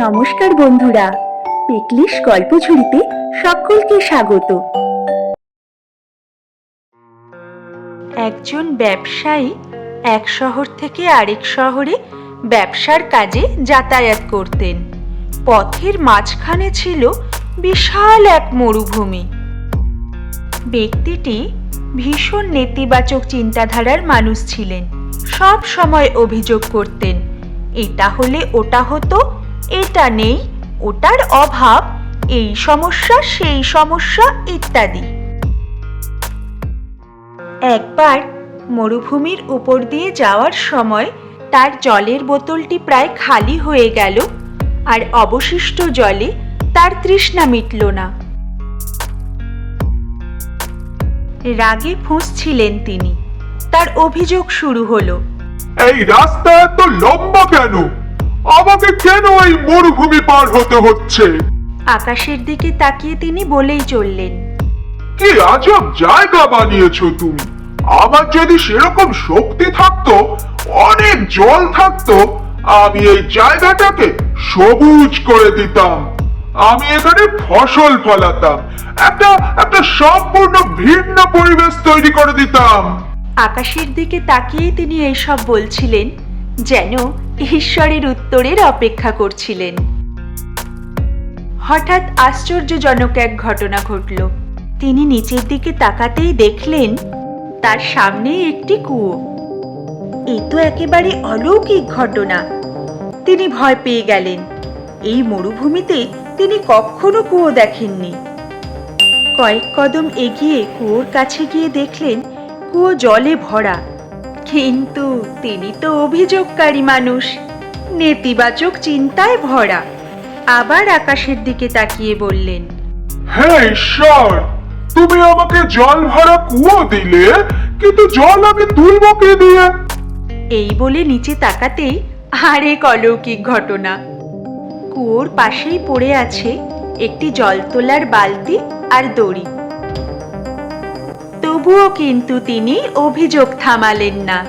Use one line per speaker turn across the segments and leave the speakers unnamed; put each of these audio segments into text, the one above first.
নমস্কার বন্ধুরা, পিকলিশ গল্পঝুড়িতে সকলকে স্বাগত। একজন ব্যবসায়ী এক শহর থেকে আরেক শহরে ব্যবসার কাজে যাতায়াত করতেন। পথের মাঝখানে ছিল বিশাল এক মরুভূমি। ব্যক্তিটি ভীষণ নেতিবাচক চিন্তাধারার মানুষ ছিলেন। সব সময় অভিযোগ করতেন, এটা হলে ওটা হতো, এটা নেই, ওটার অভাব, এই সমস্যা সেই সমস্যা ইত্যাদি। একবার মরুভূমির উপর দিয়ে যাওয়ার সময় তার জলের বোতলটি প্রায় খালি হয়ে গেল, আর অবশিষ্ট জলে তার তৃষ্ণা মিটল না। রাগে ফুঁসছিলেন তিনি। তার অভিযোগ শুরু হলো,
এই রাস্তা এত লম্বা কেন? আমাকে কেন এই মরুভূমি পার হতে হচ্ছে?
আকাশের দিকে তাকিয়ে তিনি বলেই চললেন,
কি আজব জায়গা বানিয়েছো তুমি। আমার যদি সেরকম শক্তি থাকতো, অনেক জল থাকতো, আমি এই জায়গাটাকে সবুজ করে দিতাম। আমি এখানে ফসল ফলাতাম, একটা সম্পূর্ণ ভিন্ন পরিবেশ তৈরি করে দিতাম।
আকাশের দিকে তাকিয়ে তিনি এইসব বলছিলেন যেন ঈশ্বরের উত্তরের অপেক্ষা করছিলেন। হঠাৎ আশ্চর্যজনক এক ঘটনা ঘটল। তিনি নিচের দিকে তাকাতেই দেখলেন তার সামনে একটি কুয়ো। এ তো একেবারে অলৌকিক ঘটনা। তিনি ভয় পেয়ে গেলেন। এই মরুভূমিতে তিনি কখনো কুয়ো দেখেননি। কয়েক কদম এগিয়ে কুয়োর কাছে গিয়ে দেখলেন কুয়ো জলে ভরা। কিন্তু তিনি তো অভিযোগকারী মানুষ, নেতিবাচক চিন্তায় ভরা। আবার আকাশের দিকে তাকিয়ে বললেন,
হে ঈশ্বর, তুমি আমাকে জল ভরা কুয়ো দিলে, কিন্তু জল আমি তুলবো কে দিয়ে?
এই বলে নিচে তাকাতেই আরেক অলৌকিক ঘটনা। কুয়োর পাশেই পড়ে আছে একটি জল তোলার বালতি আর দড়ি। তবুও কিন্তু তিনি অভিযোগ থামালেন না।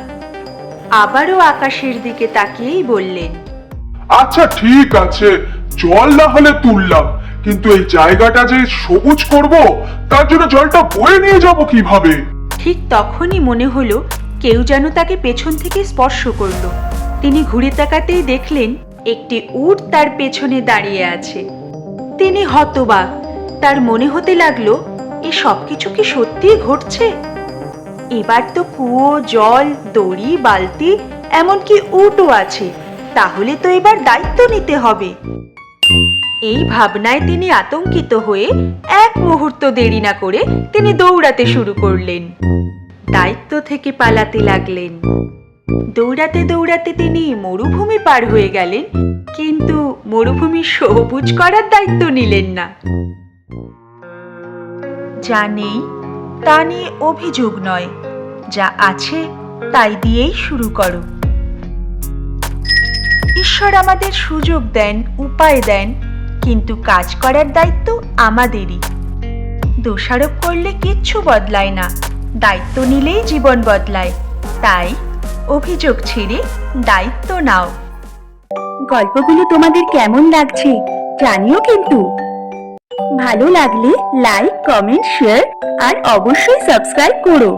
আবারও আকাশের দিকে তাকিয়েই বললেন,
আচ্ছা ঠিক আছে, জল না হলে তুললাম, কিন্তু এই জায়গাটা যে সবুজ করব, তার জন্য জলটা বয়ে নিয়ে যাব কিভাবে?
ঠিক তখনই মনে হলো কেউ যেন তাকে পেছন থেকে স্পর্শ করলো। তিনি ঘুরে তাকাতেই দেখলেন একটি উট তার পেছনে দাঁড়িয়ে আছে। তিনি হতবাক। তার মনে হতে লাগলো এ সবকিছু কি সত্যিই ঘটছে? এবার তো কুয়ো, জল, দড়ি, বালতি, এমনকি উটও আছে। তাহলে তো এবার দায়িত্ব নিতে হবে। এই ভাবনায় তিনি আতঙ্কিত হয়ে এক মুহূর্ত দেরি না করে তিনি দৌড়াতে শুরু করলেন। দায়িত্ব থেকে পালাতে লাগলেন। দৌড়াতে দৌড়াতে তিনি মরুভূমি পার হয়ে গেলেন, কিন্তু মরুভূমি সবুজ করার দায়িত্ব নিলেন না। যা নেই তা নিয়ে অভিযোগ নয়, যা আছে তাই দিয়েই শুরু করো। ঈশ্বর আমাদের সুযোগ দেন, উপায় দেন, কিন্তু কাজ করার দায়িত্ব আমাদেরই। দোষারোপ করলে কিচ্ছু বদলায় না, দায়িত্ব নিলেই জীবন বদলায়। তাই অভিযোগ ছেড়ে দায়িত্ব নাও। গল্পগুলো তোমাদের কেমন লাগছে জানিও কিন্তু। ভালো লাগলে লাইক, কমেন্ট, শেয়ার আর অবশ্যই সাবস্ক্রাইব করো।